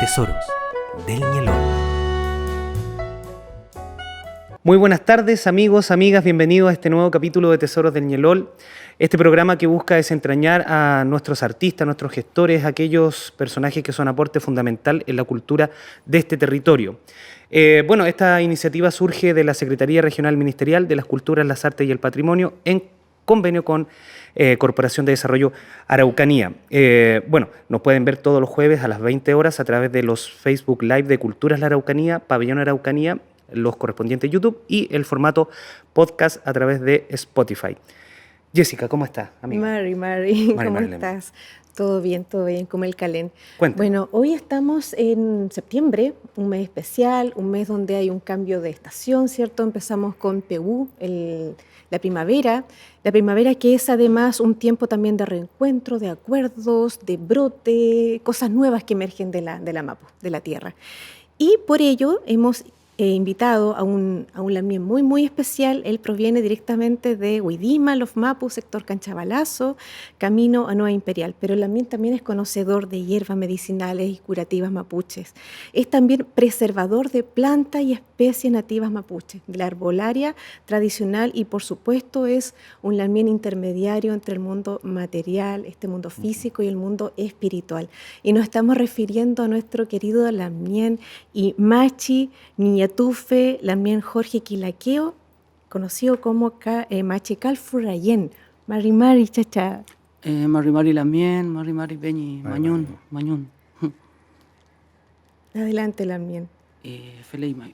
Tesoros del Ñelol. Muy buenas tardes, amigos, amigas, bienvenidos a este nuevo capítulo de Tesoros del Ñelol, este programa que busca desentrañar a nuestros artistas, nuestros gestores, aquellos personajes que son aporte fundamental en la cultura de este territorio. Esta iniciativa surge de la Secretaría Regional Ministerial de las Culturas, las Artes y el Patrimonio en convenio con Corporación de Desarrollo Araucanía. Nos pueden ver todos los jueves a las 20 horas a través de los Facebook Live de Culturas La Araucanía, Pabellón Araucanía, los correspondientes YouTube y el formato podcast a través de Spotify. Jessica, ¿cómo estás, amiga? Mari, ¿cómo estás? Todo bien, como el calén. Cuéntame. Bueno, hoy estamos en septiembre, un mes especial, un mes donde hay un cambio de estación, ¿cierto? Empezamos con Pehú, la primavera que es además un tiempo también de reencuentro, de acuerdos, de brote, cosas nuevas que emergen de la Mapu, de la tierra. Y por ello hemos invitado a un lamien muy, muy especial. Él proviene directamente de Huidima, Los Mapu, sector Canchabalazo, camino a Nueva Imperial. Pero el lamien también es conocedor de hierbas medicinales y curativas mapuches. Es también preservador de plantas y especies nativas mapuches, de la arbolaria tradicional y, por supuesto, es un lamien intermediario entre el mundo material, este mundo físico y el mundo espiritual. Y nos estamos refiriendo a nuestro querido lamien y Machi Niñatufe, lamien Jorge Quilaqueo, conocido como Machi Calfurayen. Mari chacha. Mari lamien, Mari beñi, mañún. Adelante lamien. Felei mai.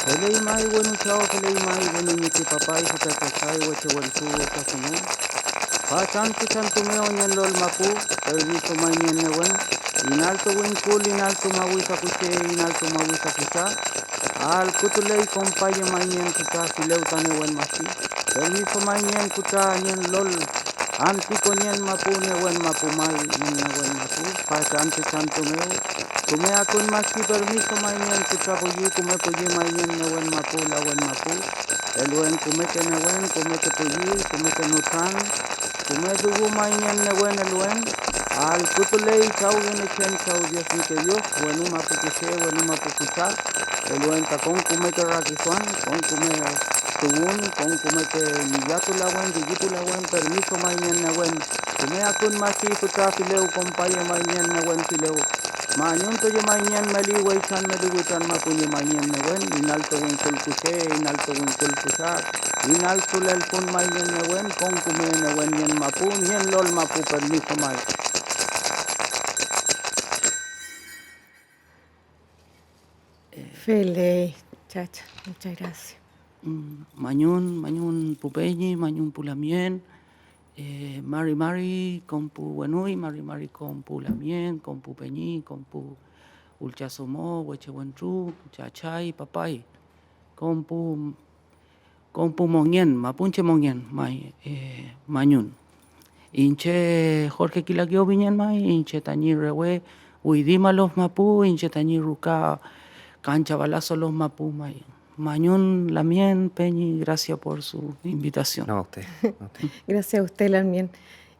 Felei mai bueno chao, felei mai bueno ni que papá y se casai hueche huelsu casumé. Pa chantu meo ñelol mapu, permiso mai ñenne wen. Inalto winkul, inalto maguisa kuche, inalto maguisa kucha. Al kutulei compaye mai ñen kucha, fileu tane wen masi. Permiso mai ñen kucha, ñen lol. Antiko ñen mapu, ne wen mapu mal, ñen ne wen mapu. Pa chantu meo. Kume akun masi permiso mai ñen kucha puyi, kume puyi mai ñen ne wen mapu, la wen mapu. El wen kume ke ne wen, kume ke puyi, kume ke nutan. Kume dugu mai ñen ne wen el wen. Al kutulei chau gene chen chau Dios ni que Dios, bueno mapu kuche, bueno mapu kucha. El wen ta con kume ke rakisuan, con kume tugun, con kume ke niyatu la wen, digitu la wen, permiso mai ñen ne wen. Kume akun masi kucha fileu, compaye mai ñen ne wen fileu. Mañun to ye mai ñen meli wei chan meli witan mapu ye mai ñen ne wen, inalto wen kul kuche, inalto wen kul kucha. Inalto lel kun mai ñen ne wen, con kume ne wen ñen mapu, ñen lol mapu permiso mai. Fele, chacha, muchas gracias. Mañun pupeñi, mañun pulamien, Mari compu buenui, Mari compu lamien, compu peñi, compu ulchasomo, hueche buentru, chachay, papay, compu monien, mapunche monien, mañun. Inche Jorge Quilaqueo viñen mai, inche tañi rewe, Huidima los mapu, inche tañi ruca, Canchabalazo los mapu mai. Mañún lamien, Peñi, gracias por su invitación. No, a usted. Gracias a usted, lamien.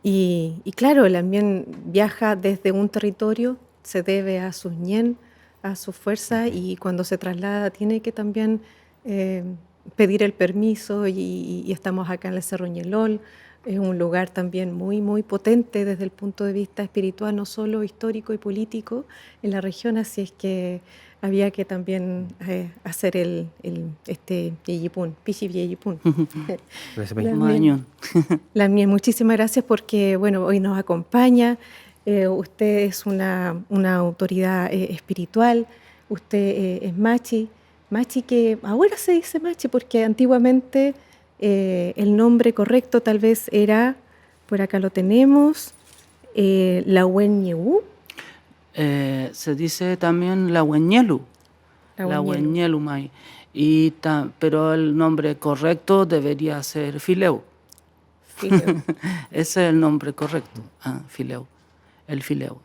Y claro, el lamien viaja desde un territorio, se debe a sus ñen, a su fuerza, y cuando se traslada tiene que también pedir el permiso, y estamos acá en el Cerro Ñelol. Es un lugar también muy, muy potente desde el punto de vista espiritual, no solo histórico y político en la región, así es que había que también hacer este Yeyipún, Pichi Yeyipún. Lamien, muchísimas gracias porque hoy nos acompaña. Usted es una autoridad espiritual, usted es Machi que ahora se dice Machi porque antiguamente el nombre correcto tal vez era, por acá lo tenemos, Lahueñeú. Se dice también Lahueñelu mai. Pero el nombre correcto debería ser Fileu. Ese es el nombre correcto, Fileu. El Fileu.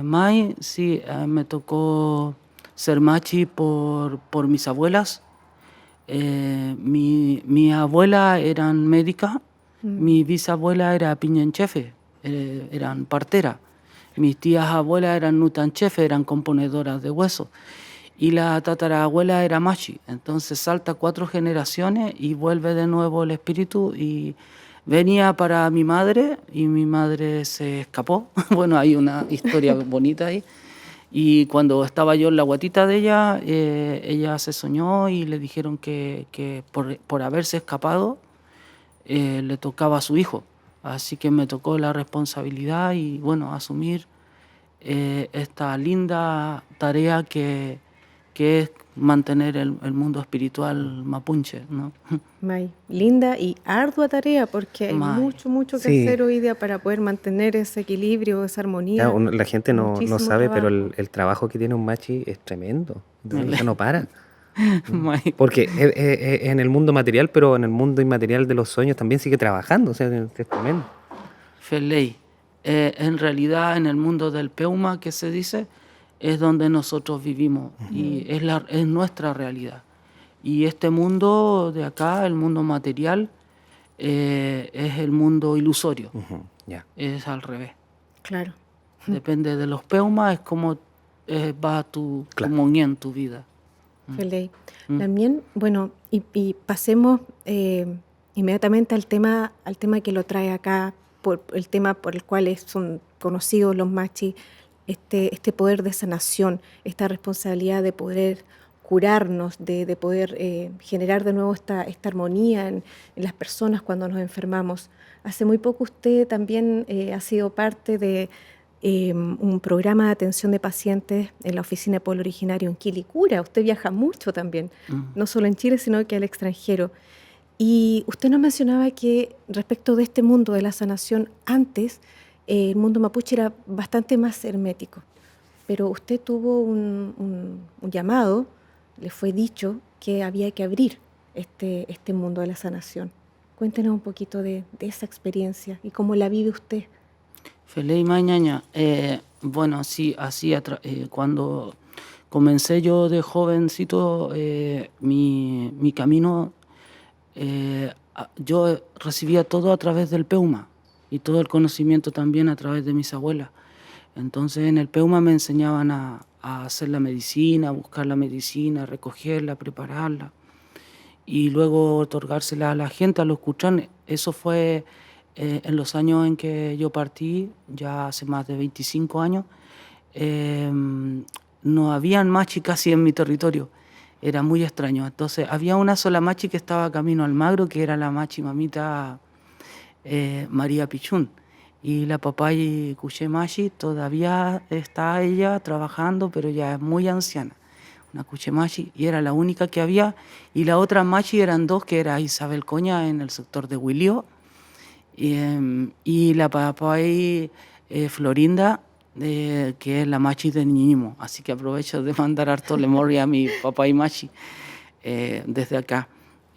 Mai, sí, me tocó ser machi por mis abuelas. Mi abuela eran médica, mi bisabuela era piñenchefe, eran partera. Mis tías abuelas eran nutanchefe, eran componedoras de huesos. Y la tatarabuela era machi. Entonces salta 4 generaciones y vuelve de nuevo el espíritu y venía para mi madre y mi madre se escapó. Bueno, hay una historia bonita ahí. Y cuando estaba yo en la guatita de ella, ella se soñó y le dijeron que por haberse escapado le tocaba a su hijo. Así que me tocó la responsabilidad y bueno, asumir esta linda tarea que es mantener el mundo espiritual mapuche, ¿no? May, linda y ardua tarea porque hay May. mucho que Sí. hacer hoy día para poder mantener ese equilibrio, esa armonía. La gente no Muchísimo sabe, pero trabajo. el trabajo que tiene un machi es tremendo. O sea, no para. May. Porque es en el mundo material, pero en el mundo inmaterial de los sueños también sigue trabajando. O sea, es tremendo. Feley. En realidad, en el mundo del Peuma, que se dice, es donde nosotros vivimos y es nuestra realidad. Y este mundo de acá, el mundo material, es el mundo ilusorio, Ujú, ya. es al revés. Claro. Depende de los Peumas, es como va tu Claro. moñén, tu vida. Feley. También, bueno, y pasemos inmediatamente al tema que lo trae acá, por el tema por el cual son conocidos los machis, este poder de sanación, esta responsabilidad de poder curarnos, de poder generar de nuevo esta armonía en las personas cuando nos enfermamos. Hace muy poco usted también ha sido parte de un programa de atención de pacientes en la oficina de pueblo originario en Quilicura. Usted viaja mucho también, no solo en Chile, sino que al extranjero. Y usted nos mencionaba que respecto de este mundo de la sanación, antes el mundo mapuche era bastante más hermético, pero usted tuvo un llamado, le fue dicho que había que abrir este mundo de la sanación. Cuéntenos un poquito de esa experiencia y cómo la vive usted. Feley Mañaña, bueno, sí, así cuando comencé yo de jovencito mi camino, yo recibía todo a través del Peuma y todo el conocimiento también a través de mis abuelas. Entonces en el Peuma me enseñaban a hacer la medicina, a buscar la medicina, a recogerla, a prepararla y luego otorgársela a la gente, a los cuchanes. Eso fue en los años en que yo partí, ya hace más de 25 años, no habían machi casi en mi territorio, era muy extraño. Entonces había una sola machi que estaba camino al Magro, que era la machi mamita María Pichún. Y la papay Cuché Machi todavía está ella trabajando, pero ya es muy anciana. Una Cuché Machi, y era la única que había. Y la otra Machi eran 2, que era Isabel Coña en el sector de Huilío. Y la papay Florinda, que es la Machi de Niñimo. Así que aprovecho de mandar harto memoria a mi papay Machi desde acá.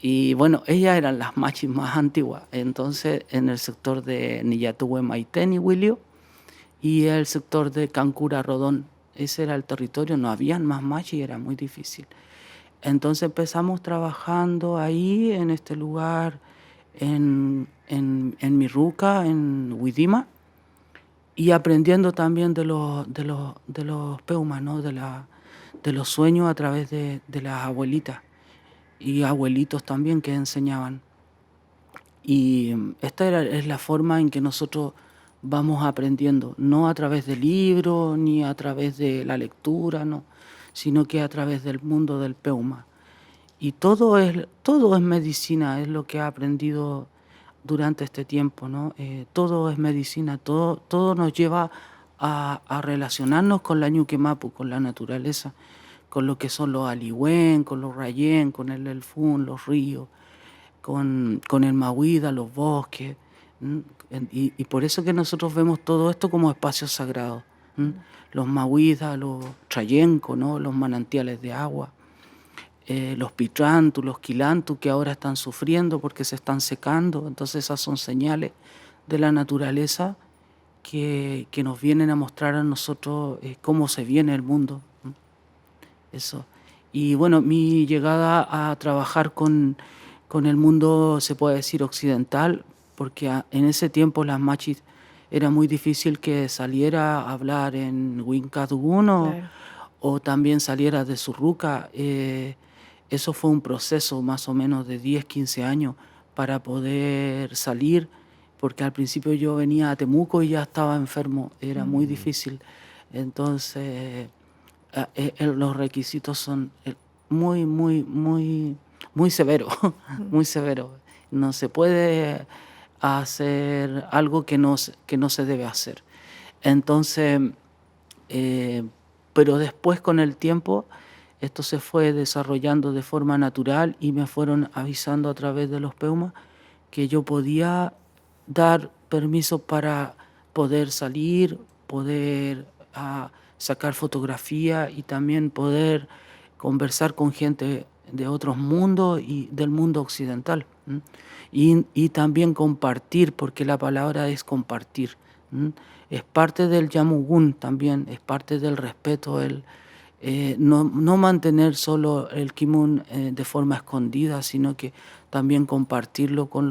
Y bueno, ellas eran las machis más antiguas. Entonces, en el sector de Niyatuhue, Maitén y Huilio, y el sector de Cancura, Rodón, ese era el territorio, no habían más machis, era muy difícil. Entonces empezamos trabajando ahí, en este lugar, en Mirruca, en Huidima, y aprendiendo también de los peumas, ¿no? de los sueños a través de las abuelitas y abuelitos también que enseñaban. Y esta es la forma en que nosotros vamos aprendiendo, no a través de libros ni a través de la lectura, no, sino que a través del mundo del Peuma. Y todo es medicina, es lo que he aprendido durante este tiempo, ¿no? Todo es medicina, todo nos lleva a relacionarnos con la Ñuquemapu, con la naturaleza, con lo que son los aligüén, con los rayén, con el elfún, los ríos, con el mahuida, los bosques. Y por eso que nosotros vemos todo esto como espacios sagrados. Los mahuidas, los trayencos, ¿no? Los manantiales de agua, los pitrantu, los quilantu, que ahora están sufriendo porque se están secando. Entonces esas son señales de la naturaleza que nos vienen a mostrar a nosotros cómo se viene el mundo. Eso. Y bueno, mi llegada a trabajar con el mundo, se puede decir, occidental, porque en ese tiempo las machis era muy difícil que saliera a hablar en Wincadugún Claro. o también saliera de Surruca. Eso fue un proceso más o menos de 10, 15 años para poder salir, porque al principio yo venía a Temuco y ya estaba enfermo, era muy difícil. Entonces, los requisitos son muy, muy, muy, muy severos, muy severos. No se puede hacer algo que no se debe hacer. Entonces, pero después con el tiempo esto se fue desarrollando de forma natural y me fueron avisando a través de los PEUMA que yo podía dar permiso para poder salir, poder sacar fotografía y también poder conversar con gente de otros mundos y del mundo occidental. Y también compartir, porque la palabra es compartir. Es parte del Yamugun también, es parte del respeto, no mantener solo el Kimun de forma escondida, sino que también compartirlo con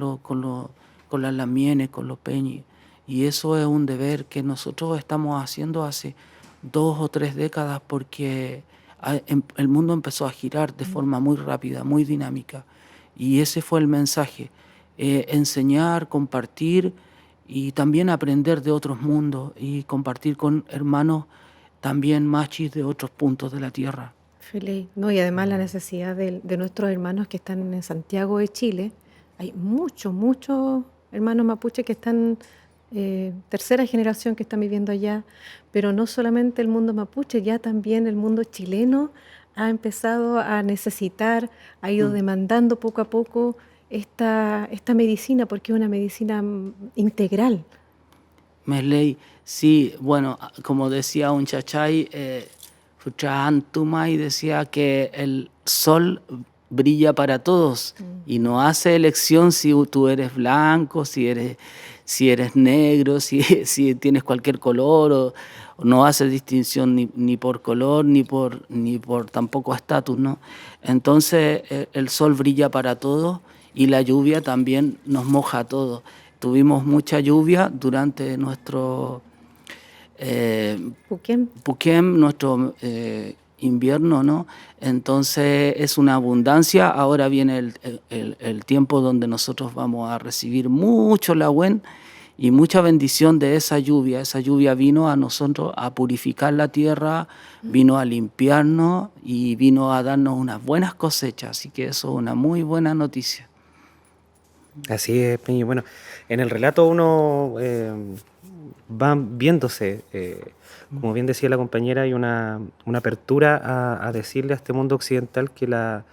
las lamienes, con los peñis. Y eso es un deber que nosotros estamos haciendo hace 2 o 3 décadas, porque el mundo empezó a girar de forma muy rápida, muy dinámica. Y ese fue el mensaje, enseñar, compartir y también aprender de otros mundos y compartir con hermanos también machis de otros puntos de la tierra. Feliz. No, y además la necesidad de nuestros hermanos que están en Santiago de Chile. Hay muchos, muchos hermanos mapuches que están, tercera generación que están viviendo allá, pero no solamente el mundo mapuche, ya también el mundo chileno ha empezado a necesitar, ha ido demandando poco a poco esta medicina, porque es una medicina integral. Mesley, sí, bueno, como decía un chachay, Futraan Tumay decía que el sol brilla para todos y no hace elección si tú eres blanco, si eres negro, si tienes cualquier color, o no hace distinción ni por color ni por tampoco estatus, ¿no? Entonces el sol brilla para todos y la lluvia también nos moja a todos. Tuvimos mucha lluvia durante nuestro Puquem, nuestro invierno, ¿no? Entonces es una abundancia. Ahora viene el tiempo donde nosotros vamos a recibir mucho lagüen y mucha bendición de esa lluvia. Esa lluvia vino a nosotros a purificar la tierra, vino a limpiarnos y vino a darnos unas buenas cosechas. Así que eso es una muy buena noticia. Así es, Peñi. Bueno, en el relato uno va viéndose, como bien decía la compañera, hay una apertura a decirle a este mundo occidental que la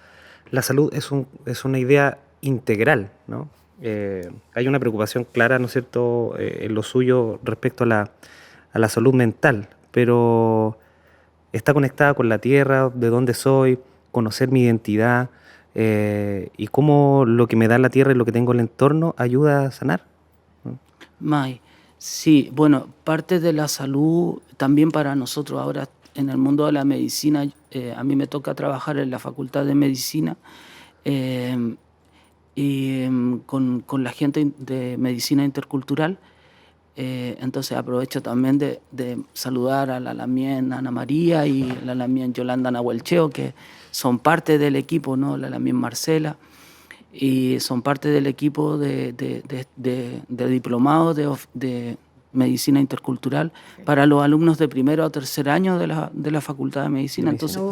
salud es una idea integral, ¿no? Hay una preocupación clara, ¿no es cierto?, en lo suyo respecto a la salud mental, pero está conectada con la tierra, de dónde soy, conocer mi identidad, y cómo lo que me da la tierra y lo que tengo en el entorno ayuda a sanar. May, sí, bueno, parte de la salud también para nosotros ahora en el mundo de la medicina, a mí me toca trabajar en la Facultad de Medicina y con la gente de Medicina Intercultural. Entonces aprovecho también de saludar a la Lamien Ana María y la Lamien Yolanda Nahuelcheo, que son parte del equipo, ¿no? La Lamien Marcela, y son parte del equipo de diplomados de Medicina Intercultural para los alumnos de primero a tercer año de la Facultad de Medicina. Entonces,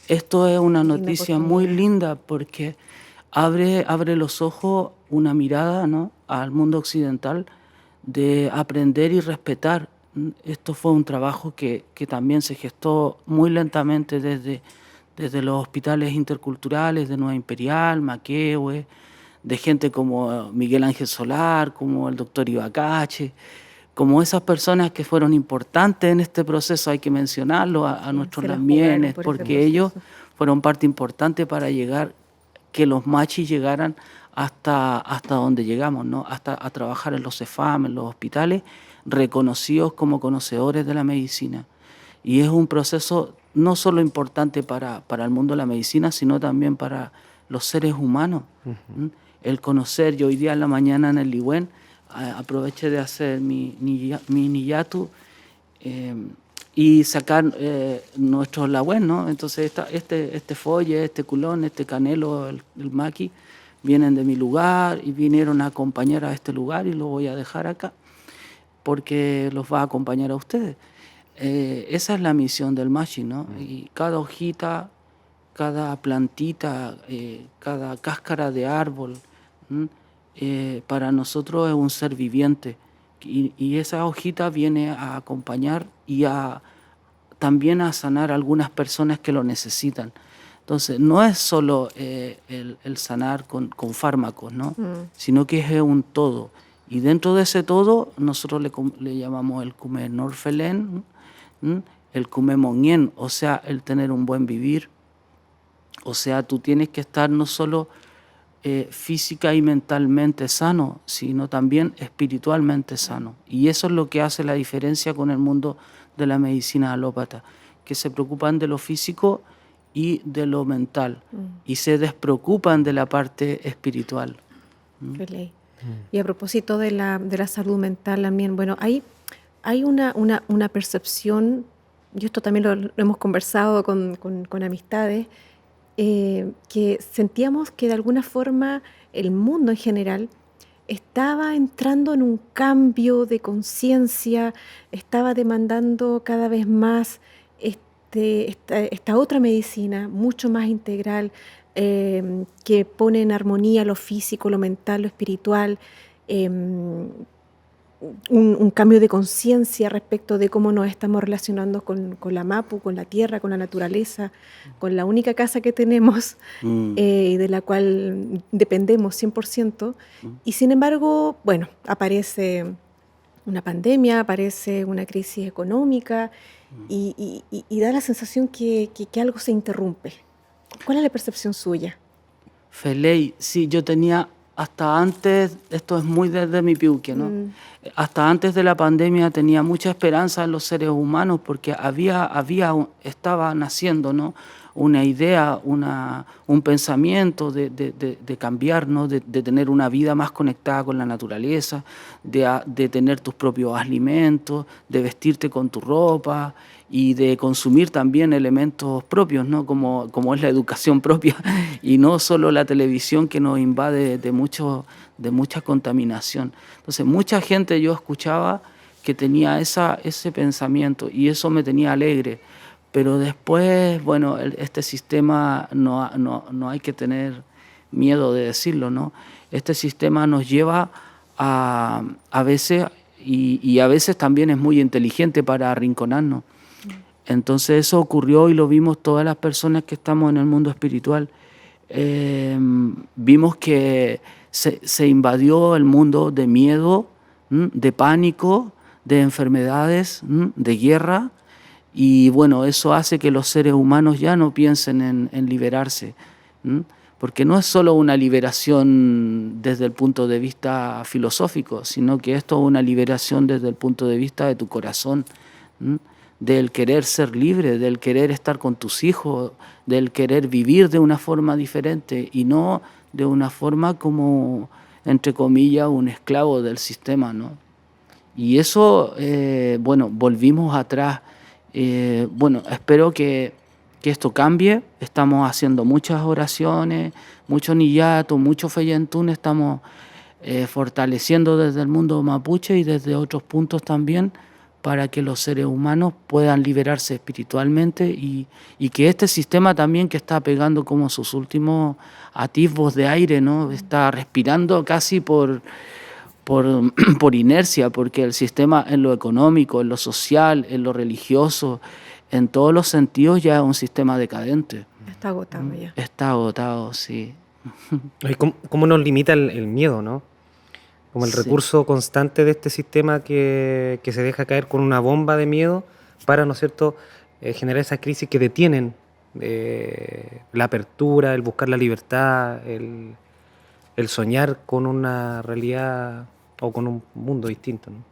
esto es una noticia muy linda porque abre los ojos, una mirada, ¿no?, al mundo occidental, de aprender y respetar. Esto fue un trabajo que también se gestó muy lentamente desde los hospitales interculturales de Nueva Imperial, Maquehue, de gente como Miguel Ángel Solar, como el doctor Ibacache, como esas personas que fueron importantes en este proceso. Hay que mencionarlo a nuestros lamienes, porque ellos fueron parte importante para llegar, que los machis llegaran hasta donde llegamos, ¿no? Hasta a trabajar en los CEFAM, en los hospitales, reconocidos como conocedores de la medicina. Y es un proceso no solo importante para el mundo de la medicina, sino también para los seres humanos. El conocer, yo hoy día en la mañana en el Ligüen aproveché de hacer mi niyatu y sacar nuestros lagüen, ¿no? Entonces este folle, este culón, este canelo, el maqui, vienen de mi lugar y vinieron a acompañar a este lugar y lo voy a dejar acá porque los va a acompañar a ustedes. Esa es la misión del machi, ¿no? Y cada hojita, cada plantita, cada cáscara de árbol, para nosotros es un ser viviente. Y esa hojita viene a acompañar y también a sanar a algunas personas que lo necesitan. Entonces, no es solo el sanar con fármacos, ¿no? Sino que es un todo. Y dentro de ese todo, nosotros le llamamos el Kume Norfelen, el Kume Monien, o sea, el tener un buen vivir. O sea, tú tienes que estar no solo física y mentalmente sano, sino también espiritualmente sano. Y eso es lo que hace la diferencia con el mundo de la medicina alópata, que se preocupan de lo físico y de lo mental, y se despreocupan de la parte espiritual. Y a propósito de la salud mental también, bueno, hay una percepción, y esto también lo hemos conversado con amistades, que sentíamos que de alguna forma el mundo en general estaba entrando en un cambio de conciencia, estaba demandando cada vez más esta otra medicina mucho más integral, que pone en armonía lo físico, lo mental, lo espiritual, un cambio de conciencia respecto de cómo nos estamos relacionando con la Mapu, con la tierra, con la naturaleza, con la única casa que tenemos y de la cual dependemos 100%. Y sin embargo, bueno, aparece una pandemia, aparece una crisis económica y da la sensación que algo se interrumpe. ¿Cuál es la percepción suya? Feley, sí, yo tenía hasta antes, esto es muy desde mi piuque, ¿no? Hasta antes de la pandemia tenía mucha esperanza en los seres humanos porque estaba naciendo, ¿no? Una idea, un pensamiento de cambiar, ¿no? De tener una vida más conectada con la naturaleza, de tener tus propios alimentos, de vestirte con tu ropa y de consumir también elementos propios, ¿no? Como es la educación propia y no solo la televisión que nos invade de mucha contaminación. Entonces, mucha gente yo escuchaba que tenía ese pensamiento y eso me tenía alegre. Pero después, bueno, este sistema no hay que tener miedo de decirlo, ¿no? Este sistema nos lleva a veces, y a veces también es muy inteligente para arrinconarnos. Entonces eso ocurrió y lo vimos todas las personas que estamos en el mundo espiritual. Vimos que se invadió el mundo de miedo, de pánico, de enfermedades, de guerra. Y bueno, eso hace que los seres humanos ya no piensen en liberarse, porque no es solo una liberación desde el punto de vista filosófico, sino que esto es una liberación desde el punto de vista de tu corazón, del querer ser libre, del querer estar con tus hijos, del querer vivir de una forma diferente y no de una forma como, entre comillas, un esclavo del sistema, ¿no? Y eso, bueno, volvimos atrás. Bueno, espero que esto cambie. Estamos haciendo muchas oraciones, mucho niyato, mucho feyentún. Estamos fortaleciendo desde el mundo mapuche y desde otros puntos también para que los seres humanos puedan liberarse espiritualmente y que este sistema también que está pegando como sus últimos atisbos de aire, ¿no? Está respirando casi por inercia, porque el sistema en lo económico, en lo social, en lo religioso, en todos los sentidos ya es un sistema decadente. Está agotado ya. Está agotado, sí. ¿Cómo nos limita el miedo, no? Como el recurso constante de este sistema que se deja caer con una bomba de miedo para, ¿no es cierto?, generar esas crisis que detienen la apertura, el buscar la libertad, el soñar con una realidad o con un mundo distinto, ¿no?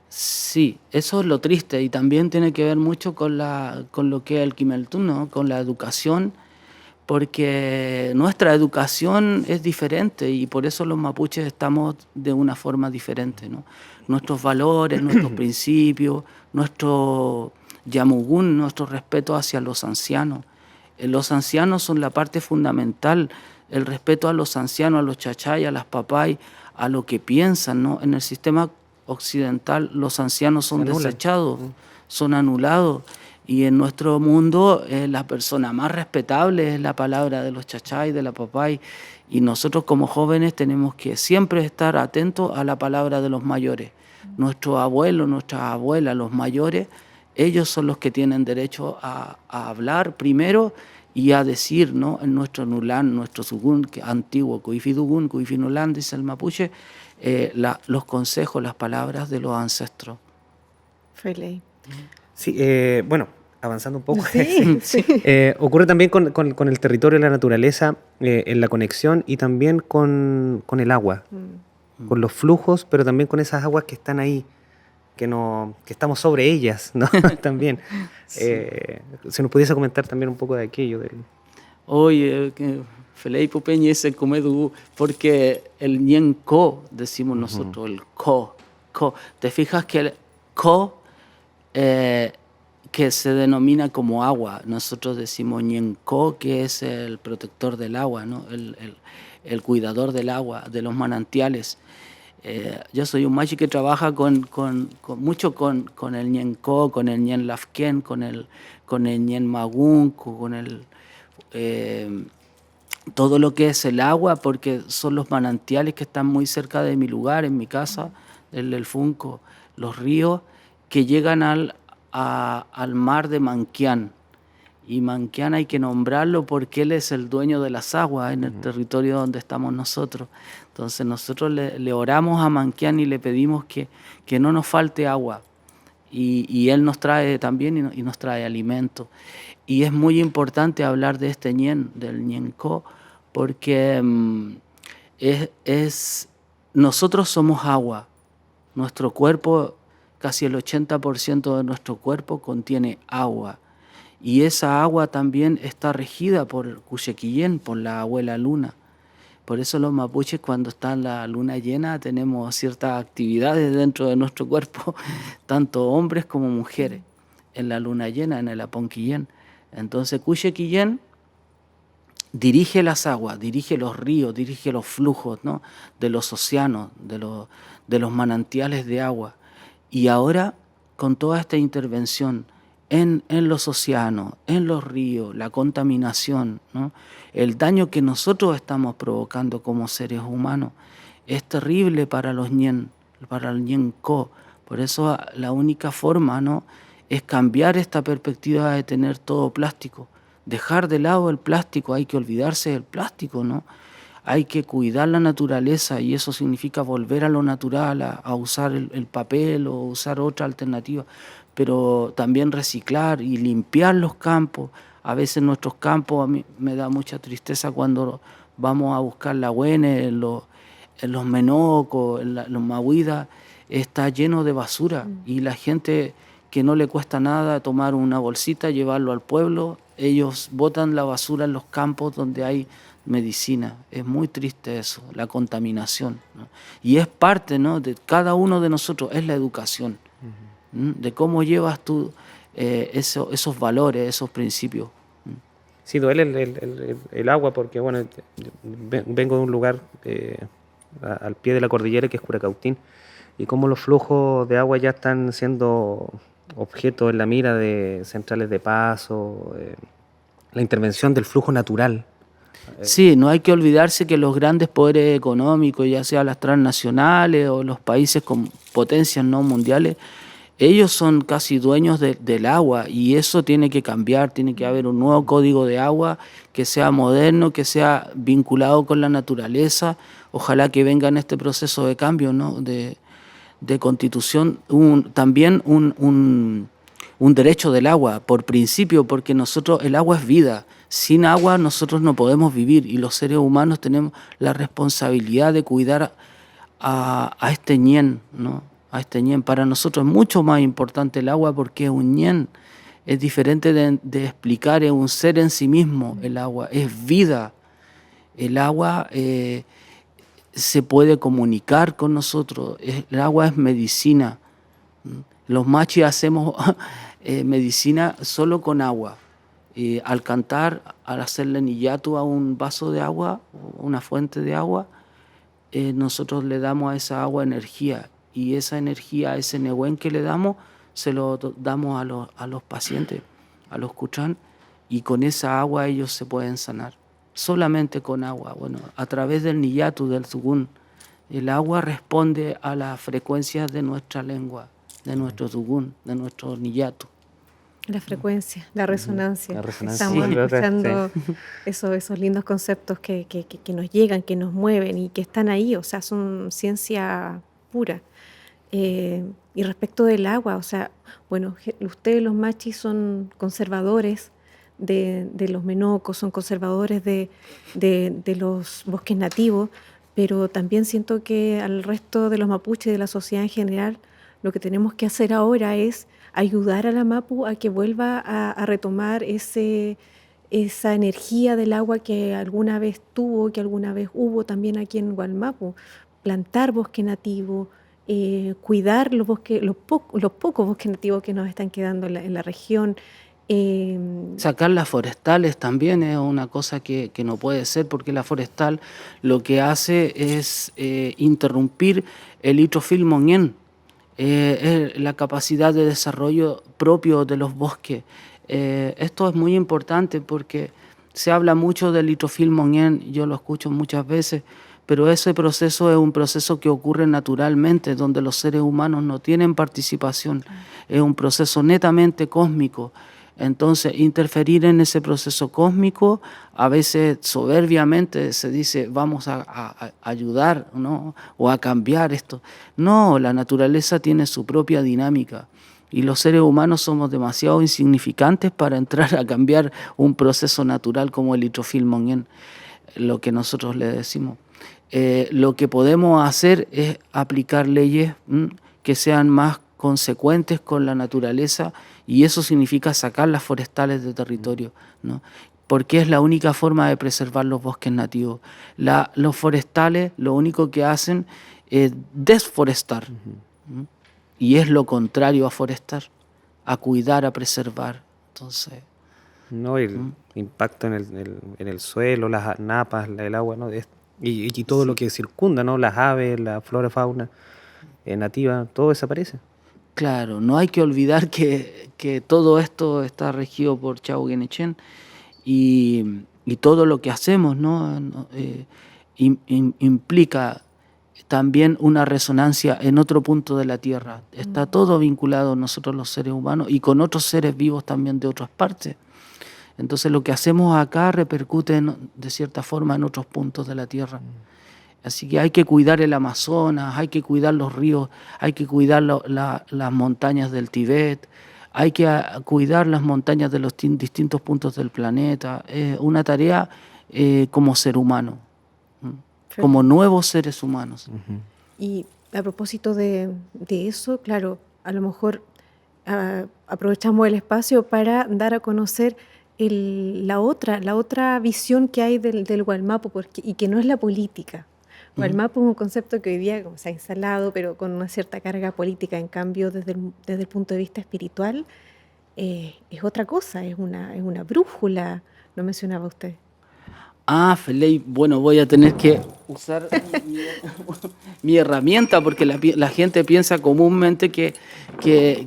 Sí, eso es lo triste y también tiene que ver mucho con lo que es el Quimeltún, ¿no? Con la educación, porque nuestra educación es diferente y por eso los mapuches estamos de una forma diferente, ¿no? Nuestros valores, nuestros principios, nuestro yamugún, nuestro respeto hacia los ancianos. Los ancianos son la parte fundamental, el respeto a los ancianos, a los chachay, a las papay, a lo que piensan, ¿no? En el sistema occidental los ancianos son desechados, son anulados. Y en nuestro mundo la persona más respetable es la palabra de los chachay, de la papay. Y nosotros como jóvenes tenemos que siempre estar atentos a la palabra de los mayores. Nuestros abuelos, nuestras abuelas, los mayores, ellos son los que tienen derecho a hablar primero y a decir, ¿no? En nuestro Nulán, nuestro Sugún antiguo, Cuifidugun, Cuifinulán, dice el mapuche, los consejos, las palabras de los ancestros. Freiley. Sí, bueno, avanzando un poco. Sí, sí. Ocurre también con el territorio y la naturaleza, en la conexión y también con el agua, con los flujos, pero también con esas aguas que están ahí, que estamos sobre ellas, ¿no? También. Sí. Si nos pudiese comentar también un poco de aquello. Oye, Felipe Peña ese comedu, porque el ñen co, decimos nosotros, el co. ¿Te fijas que el co, que se denomina como agua, nosotros decimos ñen co, que es el protector del agua, ¿no? El cuidador del agua, de los manantiales. Yo soy un machi que trabaja mucho con el ñen co, con el ñen lafken, con el ñen magún, con todo lo que es el agua, porque son los manantiales que están muy cerca de mi lugar, en mi casa, el Funco, los ríos que llegan al mar de Manquián. Y Manquián hay que nombrarlo porque él es el dueño de las aguas en el territorio donde estamos nosotros. Entonces nosotros le oramos a Manquián y le pedimos que no nos falte agua. Y él nos trae también y nos trae alimento. Y es muy importante hablar de este ñen, del ñenco, porque nosotros somos agua. Nuestro cuerpo, casi el 80% de nuestro cuerpo contiene agua. Y esa agua también está regida por Cuyequillén, por la abuela luna. Por eso los mapuches, cuando está la luna llena, tenemos ciertas actividades dentro de nuestro cuerpo, tanto hombres como mujeres, en la luna llena, en el Aponquillén. Entonces Cuyequillén dirige las aguas, dirige los ríos, dirige los flujos, ¿no? De los océanos, de los manantiales de agua. Y ahora, con toda esta intervención en los océanos, en los ríos, la contaminación, ¿no? El daño que nosotros estamos provocando como seres humanos es terrible para los ñen, para el ñenco. Por eso la única forma, ¿no?, es cambiar esta perspectiva de tener todo plástico, dejar de lado el plástico. Hay que olvidarse del plástico, ¿no? Hay que cuidar la naturaleza y eso significa volver a lo natural, a usar el papel o usar otra alternativa, pero también reciclar y limpiar los campos. A veces nuestros campos, a mí me da mucha tristeza cuando vamos a buscar la huene, en los menocos, en los mahuidas, está lleno de basura y la gente que no le cuesta nada tomar una bolsita, llevarlo al pueblo, ellos botan la basura en los campos donde hay medicina. Es muy triste eso, la contaminación, ¿no? Y es parte, ¿no?, de cada uno de nosotros, es la educación, de cómo llevas tú esos valores, esos principios. Sí, duele el agua porque, bueno, vengo de un lugar al pie de la cordillera que es Curacautín, y cómo los flujos de agua ya están siendo objeto en la mira de centrales de paso, la intervención del flujo natural. Sí, no hay que olvidarse que los grandes poderes económicos, ya sea las transnacionales o los países con potencias no mundiales, ellos son casi dueños del agua y eso tiene que cambiar, tiene que haber un nuevo código de agua que sea moderno, que sea vinculado con la naturaleza. Ojalá que venga en este proceso de cambio, ¿no?, de constitución, también un derecho del agua, por principio, porque nosotros, el agua es vida. Sin agua nosotros no podemos vivir y los seres humanos tenemos la responsabilidad de cuidar a este ñen, ¿no?, a este ñen. Para nosotros es mucho más importante el agua porque es un ñen. Es diferente de explicar, es un ser en sí mismo el agua, es vida. El agua se puede comunicar con nosotros, el agua es medicina. Los machis hacemos medicina solo con agua. Al cantar, al hacerle niyatu a un vaso de agua, una fuente de agua, nosotros le damos a esa agua energía, y esa energía, ese nehuen que le damos, se lo damos a los pacientes, a los kuchan, y con esa agua ellos se pueden sanar. Solamente con agua, bueno, a través del niyatu, del tugun. El agua responde a las frecuencias de nuestra lengua, de nuestro tugun, de nuestro niyatu. La frecuencia, la resonancia. La resonancia. Estamos Sí, escuchando sí. esos lindos conceptos que nos llegan, que nos mueven y que están ahí, o sea, son ciencia pura. Y respecto del agua, o sea, bueno, ustedes los machis son conservadores de los menocos, son conservadores de los bosques nativos, pero también siento que al resto de los mapuches y de la sociedad en general, lo que tenemos que hacer ahora es ayudar a la Mapu a que vuelva a retomar esa energía del agua que alguna vez tuvo, que alguna vez hubo también aquí en Gualmapu. Plantar bosque nativo, cuidar los pocos bosques nativos que nos están quedando en la región. Sacar las forestales también es una cosa que no puede ser, porque la forestal lo que hace es interrumpir el itrofilmonien, la capacidad de desarrollo propio de los bosques. Esto es muy importante porque se habla mucho del itrofilmonien, yo lo escucho muchas veces, pero ese proceso es un proceso que ocurre naturalmente, donde los seres humanos no tienen participación. Es un proceso netamente cósmico. Entonces, interferir en ese proceso cósmico, a veces soberbiamente se dice, vamos a ayudar, ¿no? O a cambiar esto. No, la naturaleza tiene su propia dinámica y los seres humanos somos demasiado insignificantes para entrar a cambiar un proceso natural como el itrofilmonien, lo que nosotros le decimos. Lo que podemos hacer es aplicar leyes que sean más consecuentes con la naturaleza, y eso significa sacar las forestales de territorio, ¿no? Porque es la única forma de preservar los bosques nativos. Los forestales lo único que hacen es desforestar, ¿no? Y es lo contrario a forestar, a cuidar, a preservar. Entonces, No, el impacto en el suelo, las napas, el agua, ¿no? Y todo lo que circunda, ¿no? Las aves, la flora, fauna nativa, todo desaparece. claro, no hay que olvidar que todo esto está regido por Chao Guenechen, y todo lo que hacemos, ¿no? Implica también una resonancia en otro punto de la Tierra. Está todo vinculado nosotros los seres humanos y con otros seres vivos también de otras partes. Entonces lo que hacemos acá repercute de cierta forma en otros puntos de la Tierra. Así que hay que cuidar el Amazonas, hay que cuidar los ríos, hay que cuidar las montañas del Tíbet, hay que cuidar las montañas de los distintos puntos del planeta. Es una tarea como ser humano, como nuevos seres humanos. Y a propósito de eso, claro, a lo mejor aprovechamos el espacio para dar a conocer la otra visión que hay del Gualmapu, y que no es la política. Gualmapu es un concepto que hoy día como se ha instalado, pero con una cierta carga política. En cambio, desde el punto de vista espiritual, es otra cosa, es una brújula, lo mencionaba usted. Feley, bueno, voy a tener que usar mi herramienta, porque la gente piensa comúnmente que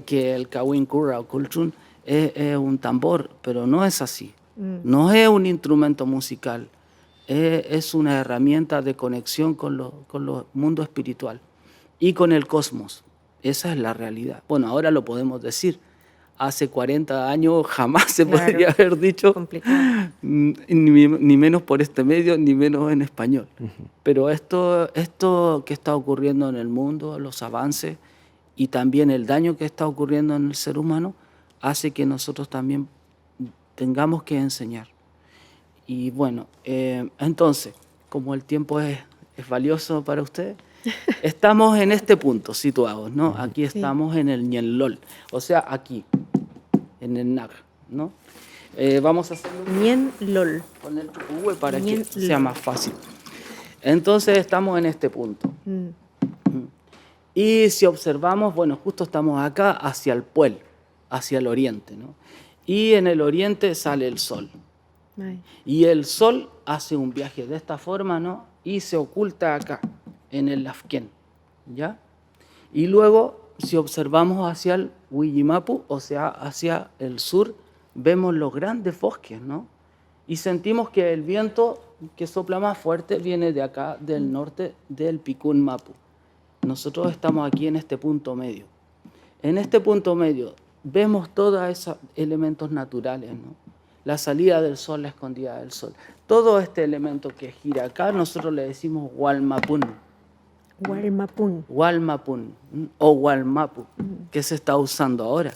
el Kawin Kura o Kulchun es un tambor, pero no es así. No es un instrumento musical, es una herramienta de conexión con lo mundo espiritual y con el cosmos. Esa es la realidad. Bueno, ahora lo podemos decir. Hace 40 años jamás se podría haber dicho, ni menos por este medio, ni menos en español. Pero esto que está ocurriendo en el mundo, los avances y también el daño que está ocurriendo en el ser humano, hace que nosotros también tengamos que enseñar. Y bueno, entonces, como el tiempo es valioso para usted, Estamos en este punto situados, ¿no? Aquí estamos en el Ñenlol, o sea, aquí, en el Nag, ¿no? Vamos a hacerlo Ñenlol. con el V para que Ñenlol. sea más fácil. Entonces estamos en este punto. Y si observamos, bueno, justo estamos acá hacia el Puel, hacia el oriente, ¿no? Y en el oriente sale el sol. Ay. Y el sol hace un viaje de esta forma, ¿no? Y se oculta acá, en el Lafquén, ¿ya? Y luego, si observamos hacia el Huillimapu, o sea, hacia el sur, vemos los grandes bosques, ¿no? Y sentimos que el viento que sopla más fuerte viene de acá, del norte, del Picún Mapu. Nosotros estamos aquí en este punto medio. En este punto medio vemos todos esos elementos naturales, ¿no? La salida del sol, la escondida del sol. Todo este elemento que gira acá, nosotros le decimos Hualmapún. Hualmapún. Hualmapún o Hualmapu, que se está usando ahora.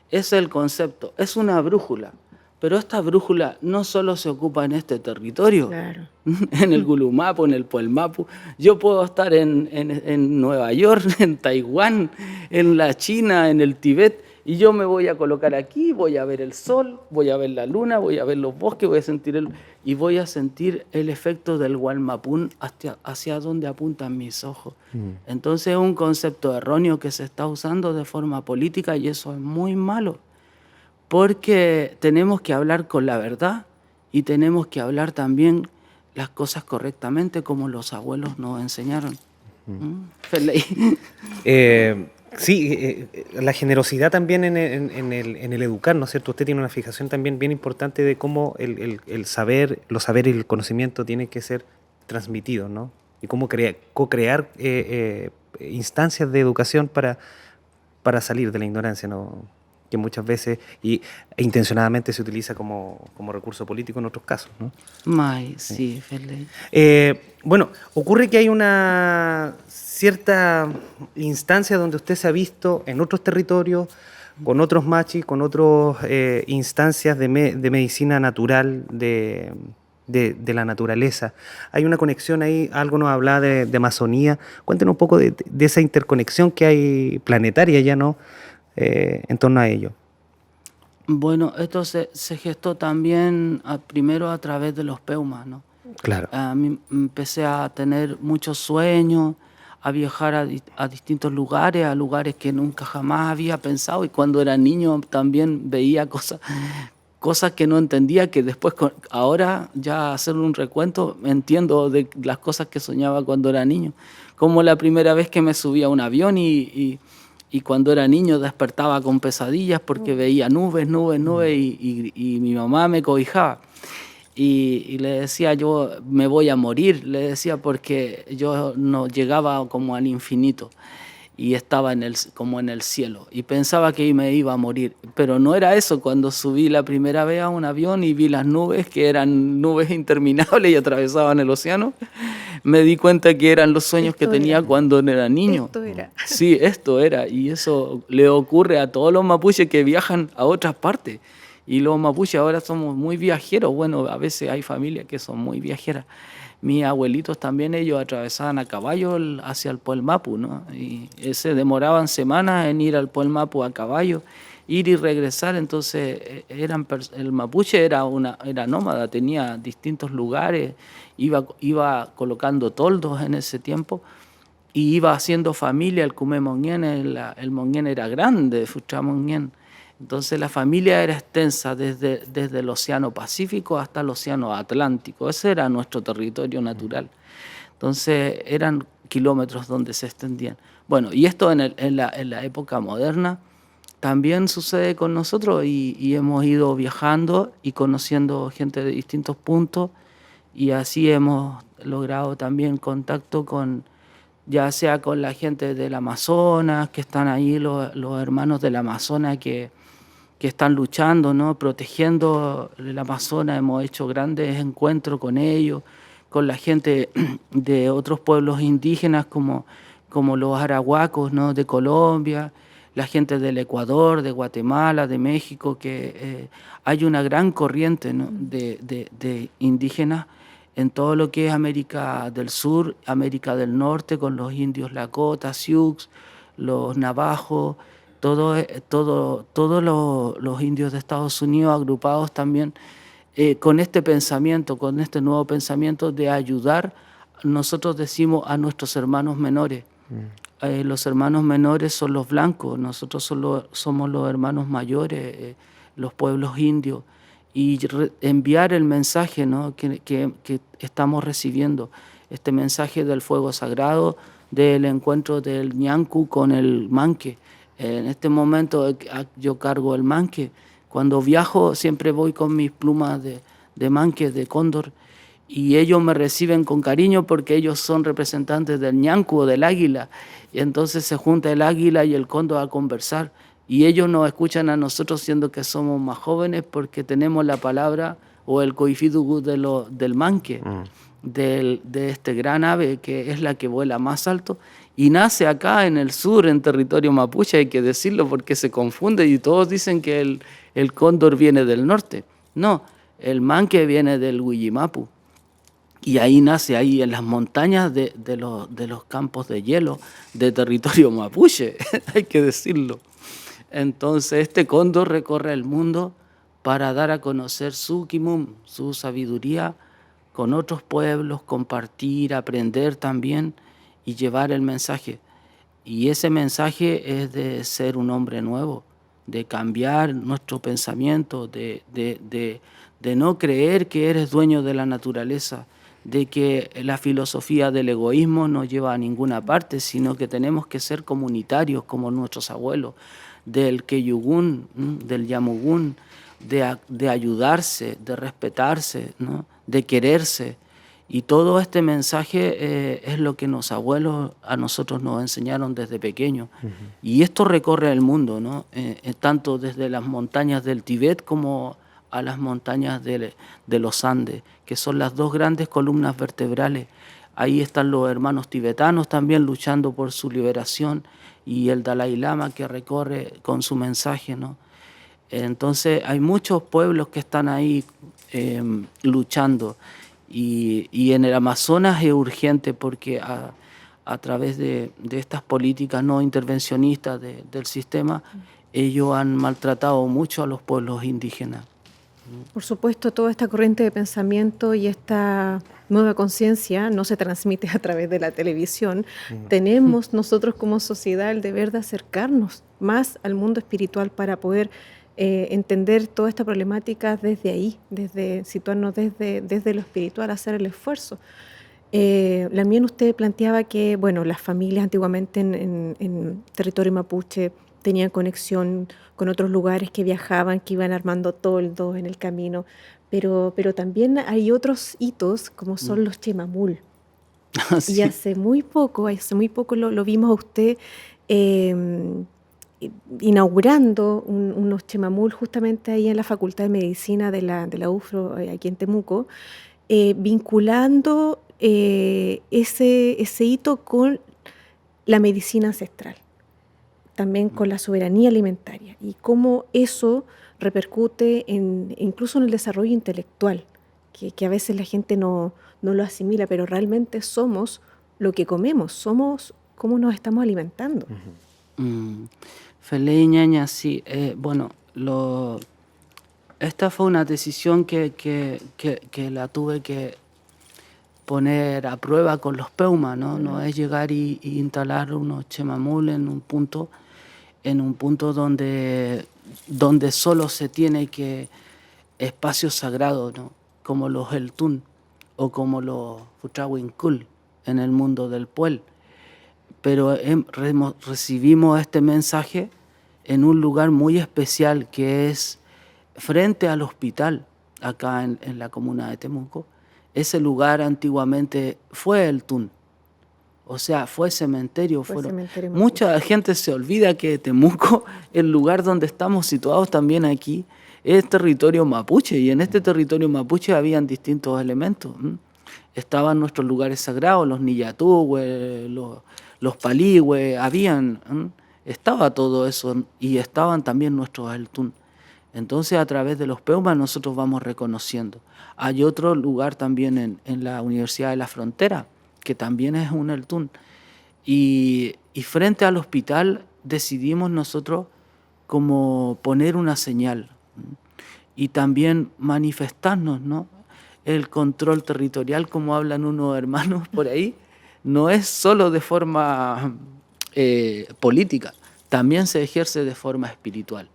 Es el concepto, es una brújula. Pero esta brújula no solo se ocupa en este territorio, Claro. en el Gulumapu, en el Puelmapu. Yo puedo estar en Nueva York, en Taiwán, en la China, en el Tíbet, y yo me voy a colocar aquí, voy a ver el sol, voy a ver la luna, voy a ver los bosques, y voy a sentir el efecto del Hualmapún hacia donde apuntan mis ojos. Entonces es un concepto erróneo que se está usando de forma política y eso es muy malo. Porque tenemos que hablar con la verdad y tenemos que hablar también las cosas correctamente como los abuelos nos enseñaron. Feley. Sí, la generosidad también en el educar, ¿no es cierto? Usted tiene una fijación también bien importante de cómo el saber, los saberes y el conocimiento tienen que ser transmitidos, ¿no? Y cómo co-crear instancias de educación para salir de la ignorancia, ¿no? Que muchas veces e intencionadamente se utiliza como recurso político en otros casos, ¿no? Sí, Feley. Bueno, ocurre que hay una cierta instancia donde usted se ha visto en otros territorios, con otros machis, con otras instancias de medicina natural, de la naturaleza. Hay una conexión ahí, algo nos hablaba de Amazonía. Cuéntenos un poco de esa interconexión que hay planetaria ya, ¿no? En torno a ello. Bueno, esto se gestó también primero a través de los peumas, ¿no? Claro. A mí empecé a tener muchos sueños, a viajar a distintos lugares, a lugares que nunca jamás había pensado, y cuando era niño también veía cosas que no entendía, que después, ahora ya hacer un recuento, entiendo de las cosas que soñaba cuando era niño. Como la primera vez que me subí a un avión y cuando era niño despertaba con pesadillas porque veía nubes y mi mamá me cobijaba. Y le decía, yo me voy a morir, le decía, porque yo no llegaba como al infinito y estaba como en el cielo y pensaba que me iba a morir, pero no era eso. Cuando subí la primera vez a un avión y vi las nubes, que eran nubes interminables y atravesaban el océano, me di cuenta que eran los sueños que tenía cuando era niño. Esto era. Sí, esto era, y eso le ocurre a todos los mapuches que viajan a otras partes. Y los mapuches ahora somos muy viajeros. Bueno, a veces hay familias que son muy viajeras. Mis abuelitos también, ellos atravesaban a caballo hacia el Puelmapu, ¿no? Y se demoraban semanas en ir al Puelmapu a caballo, ir y regresar. Entonces el mapuche era nómada, tenía distintos lugares, iba colocando toldos en ese tiempo y iba haciendo familia. El Cumé Monguén, el Monguén era grande, Futra Monguén. Entonces la familia era extensa desde el Océano Pacífico hasta el Océano Atlántico. Ese era nuestro territorio natural. Entonces eran kilómetros donde se extendían. Bueno, y esto en la época moderna también sucede con nosotros y hemos ido viajando y conociendo gente de distintos puntos y así hemos logrado también contacto con, ya sea con la gente del Amazonas, que están ahí los hermanos del Amazonas que están luchando, ¿no? Protegiendo el Amazonas. Hemos hecho grandes encuentros con ellos, con la gente de otros pueblos indígenas como los arahuacos, ¿no? De Colombia, la gente del Ecuador, de Guatemala, de México, que hay una gran corriente, ¿no? de indígenas en todo lo que es América del Sur, América del Norte, con los indios Lakota, Sioux, los Navajos, todos los indios de Estados Unidos agrupados también con este pensamiento, con este nuevo pensamiento de ayudar, nosotros decimos a nuestros hermanos menores. Los hermanos menores son los blancos, nosotros somos los hermanos mayores, los pueblos indios, y enviar el mensaje, ¿no?, que estamos recibiendo, este mensaje del fuego sagrado, del encuentro del ñancu con el manque. En este momento yo cargo el manque. Cuando viajo siempre voy con mis plumas de manque, de cóndor, y ellos me reciben con cariño porque ellos son representantes del ñancu o del águila, y entonces se junta el águila y el cóndor a conversar, y ellos nos escuchan a nosotros siendo que somos más jóvenes porque tenemos la palabra o el coifidugu del manque, de este gran ave que es la que vuela más alto y nace acá en el sur, en territorio mapuche, hay que decirlo porque se confunde y todos dicen que el cóndor viene del norte. No, el manque viene del Huillimapu. Y ahí nace, ahí en las montañas de los campos de hielo de territorio mapuche, hay que decirlo. Entonces este cóndor recorre el mundo para dar a conocer su kimum, su sabiduría con otros pueblos, compartir, aprender también y llevar el mensaje. Y ese mensaje es de ser un hombre nuevo, de cambiar nuestro pensamiento, de no creer que eres dueño de la naturaleza, de que la filosofía del egoísmo no lleva a ninguna parte, sino que tenemos que ser comunitarios como nuestros abuelos, del Keyugún, del Yamugún, de ayudarse, de respetarse, ¿no?, de quererse. Y todo este mensaje es lo que los abuelos a nosotros nos enseñaron desde pequeños. Y esto recorre el mundo, ¿no? Tanto desde las montañas del Tíbet como a las montañas de los Andes, que son las dos grandes columnas vertebrales. Ahí están los hermanos tibetanos también luchando por su liberación y el Dalai Lama que recorre con su mensaje, ¿no? Entonces hay muchos pueblos que están ahí luchando y en el Amazonas es urgente porque a través de estas políticas no intervencionistas del sistema, ellos han maltratado mucho a los pueblos indígenas. Por supuesto, toda esta corriente de pensamiento y esta nueva conciencia no se transmite a través de la televisión. Tenemos nosotros como sociedad el deber de acercarnos más al mundo espiritual para poder entender toda esta problemática desde ahí, desde situarnos desde lo espiritual, hacer el esfuerzo. También usted planteaba que, bueno, las familias antiguamente en territorio mapuche tenían conexión con otros lugares que viajaban, que iban armando toldos en el camino, pero también hay otros hitos como son los chemamul. Sí. Y hace muy poco lo vimos a usted inaugurando unos chemamul justamente ahí en la Facultad de Medicina de la UFRO, aquí en Temuco, vinculando ese hito con la medicina ancestral, también con la soberanía alimentaria, y cómo eso repercute incluso en el desarrollo intelectual, que a veces la gente no lo asimila, pero realmente somos lo que comemos, somos cómo nos estamos alimentando. Feliz ñaña, sí. Bueno, esta fue una decisión que la tuve que poner a prueba con los peumas, ¿no? No es llegar y instalar unos chemamul en un punto donde solo se tiene que espacios sagrados, ¿no?, como los Eltún o como los Futrawinkul en el mundo del Puel. Pero recibimos este mensaje en un lugar muy especial que es frente al hospital, acá en la comuna de Temuco. Ese lugar antiguamente fue Eltún, o sea, fue cementerio. Mucha gente se olvida que Temuco, el lugar donde estamos situados también aquí, es territorio mapuche, y en este territorio mapuche habían distintos elementos. Estaban nuestros lugares sagrados, los Niyatúhue, los Paligüe, estaba todo eso, y estaban también nuestros Eltún. Entonces a través de los peumas nosotros vamos reconociendo. Hay otro lugar también en la Universidad de la Frontera, que también es un Eltún. Y frente al hospital decidimos nosotros como poner una señal y también manifestarnos, ¿no? El control territorial, como hablan unos hermanos por ahí, no es solo de forma política, también se ejerce de forma espiritual.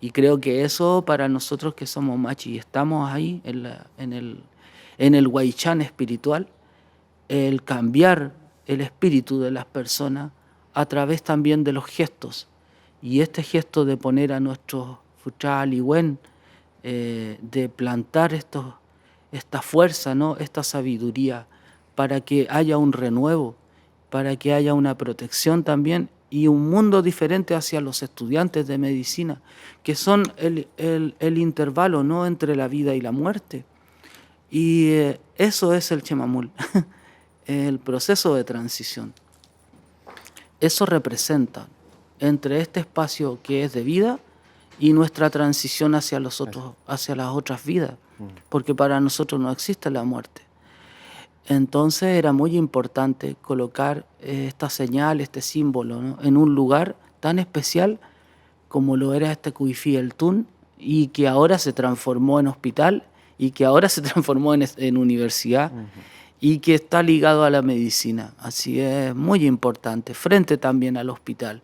Y creo que eso para nosotros que somos machis y estamos ahí en el Huaychán espiritual, el cambiar el espíritu de las personas a través también de los gestos. Y este gesto de poner a nuestros Fuchal y Wen, de plantar esta fuerza, ¿no? Esta sabiduría, para que haya un renuevo, para que haya una protección también y un mundo diferente hacia los estudiantes de medicina, que son el intervalo, ¿no? Entre la vida y la muerte. Y eso es el Chemamul, el proceso de transición. Eso representa entre este espacio que es de vida y nuestra transición hacia los otros, hacia las otras vidas, porque para nosotros no existe la muerte. Entonces era muy importante colocar esta señal, este símbolo, ¿no? En un lugar tan especial como lo era este Cuifí Eltún, y que ahora se transformó en hospital y que ahora se transformó en universidad y que está ligado a la medicina. Así es muy importante, frente también al hospital.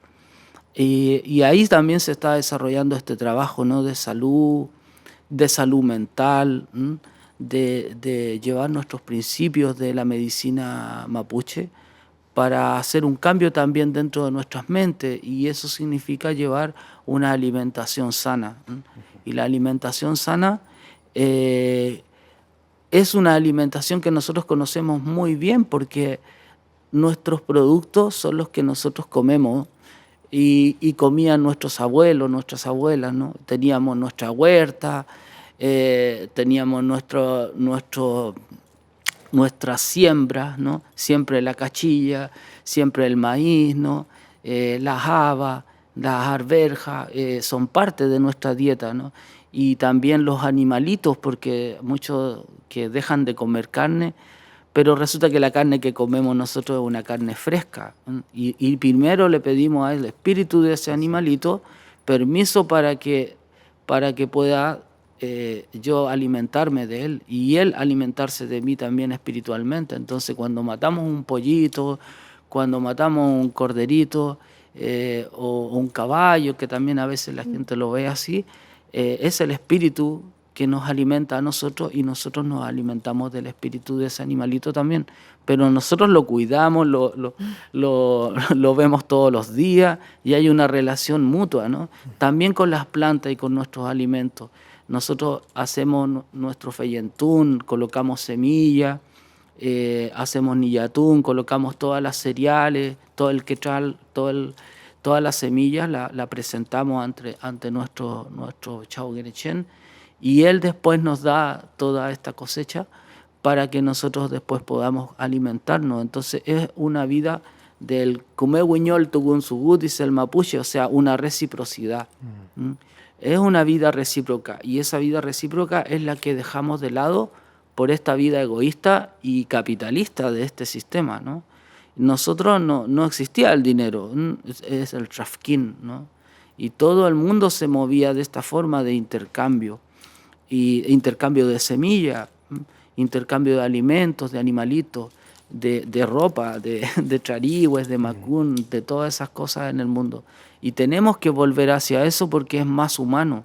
Y ahí también se está desarrollando este trabajo, ¿no? de salud mental, de llevar nuestros principios de la medicina mapuche para hacer un cambio también dentro de nuestras mentes, y eso significa llevar una alimentación sana. Y la alimentación sana es una alimentación que nosotros conocemos muy bien, porque nuestros productos son los que nosotros comemos y comían nuestros abuelos, nuestras abuelas, ¿no? Teníamos nuestra huerta, teníamos nuestras siembras, ¿no? Siempre la cachilla, siempre el maíz, ¿no? Las habas, las arvejas, son parte de nuestra dieta, ¿no? Y también los animalitos, porque muchos que dejan de comer carne, pero resulta que la carne que comemos nosotros es una carne fresca. Y primero le pedimos al espíritu de ese animalito permiso para que pueda yo alimentarme de él y él alimentarse de mí también espiritualmente. Entonces cuando matamos un pollito, cuando matamos un corderito o un caballo, que también a veces la gente lo ve así, es el espíritu que nos alimenta a nosotros y nosotros nos alimentamos del espíritu de ese animalito también. Pero nosotros lo cuidamos, lo vemos todos los días y hay una relación mutua, ¿no? También con las plantas y con nuestros alimentos. Nosotros hacemos nuestro feyentún, colocamos semillas, hacemos nillatún, colocamos todas las cereales, todo el quechal, todas las semillas la presentamos ante nuestro Chao Guerechen, y él después nos da toda esta cosecha para que nosotros después podamos alimentarnos. Entonces es una vida del Kumehuiñol Tugun Sugut, dice el mapuche, o sea, una reciprocidad. Es una vida recíproca, y esa vida recíproca es la que dejamos de lado por esta vida egoísta y capitalista de este sistema, ¿no? Nosotros no existía el dinero, es el trafkin, ¿no? Y todo el mundo se movía de esta forma de intercambio, y intercambio de semillas, intercambio de alimentos, de animalitos, de ropa, de charigües, de macún, de todas esas cosas en el mundo. Y tenemos que volver hacia eso porque es más humano,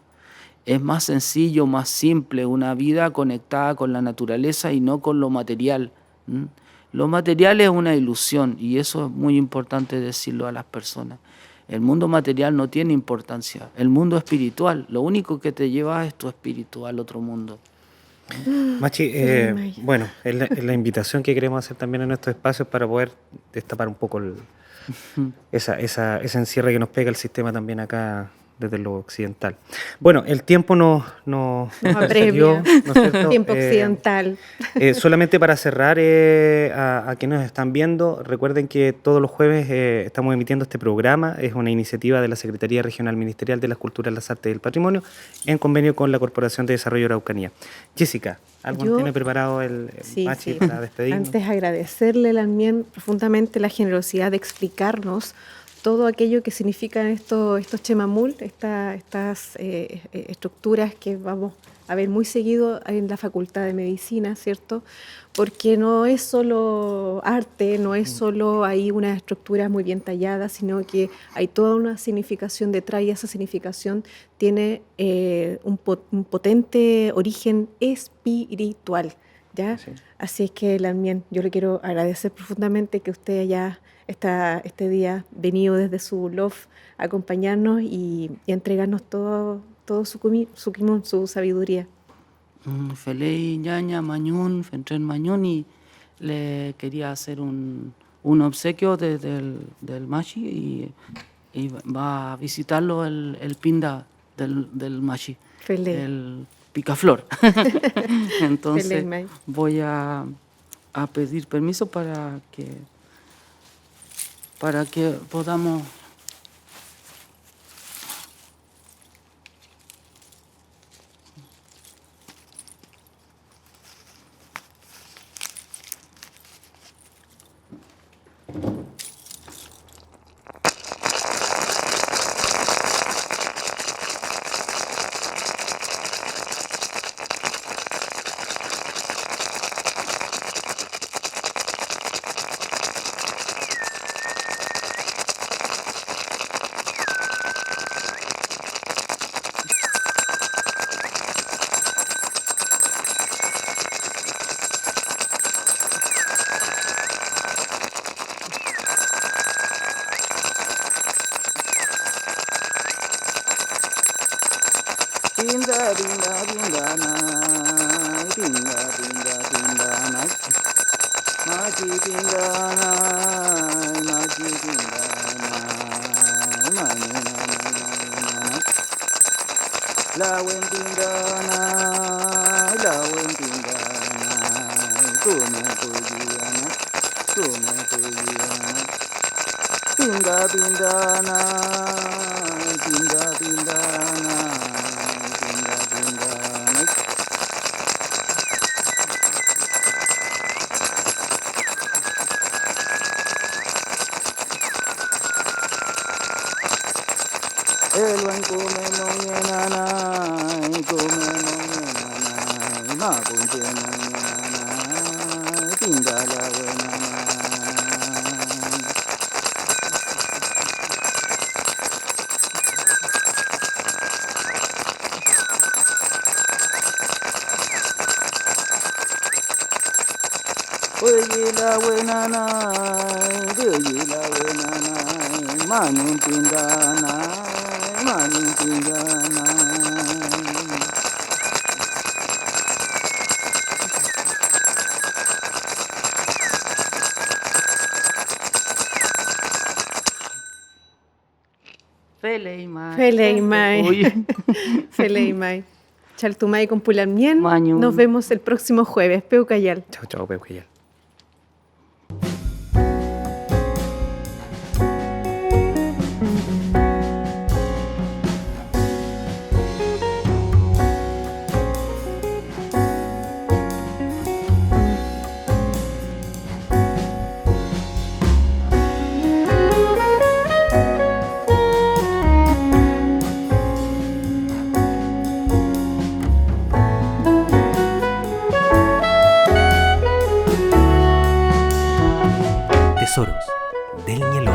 es más sencillo, más simple, una vida conectada con la naturaleza y no con lo material. Lo material es una ilusión, y eso es muy importante decirlo a las personas. El mundo material no tiene importancia. El mundo espiritual, lo único que te lleva es tu espíritu al otro mundo. Machi, bueno, es la invitación que queremos hacer también en estos espacios para poder destapar un poco ese encierre que nos pega el sistema también acá lo occidental. Bueno, el tiempo nos apremia. ¿no es cierto? Tiempo occidental. Solamente para cerrar, a quienes nos están viendo, recuerden que todos los jueves estamos emitiendo este programa. Es una iniciativa de la Secretaría Regional Ministerial de las Culturas, las Artes y el Patrimonio en convenio con la Corporación de Desarrollo de Araucanía. Jessica, ¿algo tiene preparado el Machi para despedirnos? Antes agradecerle también profundamente la generosidad de explicarnos todo aquello que significan estos chemamul, estas estructuras que vamos a ver muy seguido en la Facultad de Medicina, ¿cierto? Porque no es solo arte, no es solo ahí una estructura muy bien tallada, sino que hay toda una significación detrás y esa significación tiene un potente origen espiritual, ¿ya? Sí. Así es que, Lamien, yo le quiero agradecer profundamente que usted haya este día venido desde su loft a acompañarnos y entregarnos todo su sabiduría. Feliz ñaña Mañún, Fentren Mañún, y le quería hacer un obsequio del Machi y va a visitarlo el Pinda del Machi, el picaflor. Entonces voy a pedir permiso para que podamos Pinda, pinda, pinda, na, pinda, pinda, pinda, na, machi pinda, na, machi pinda, na, mani, na, la buen pinda, na, la buen pinda, na, tú me podías, pinda, pinda, na, pinda, pinda, na. El buen come no ñenana, come no ñenana, ma punche no ñenana, pinda la buena. Oye la buena na, oye la buena na, manu pinda na. Feleimai. Chaltumay con Pulamien. Nos vemos el próximo jueves. Peucayal. Chao, chao, Peucayal. Tesoros del Ñelol.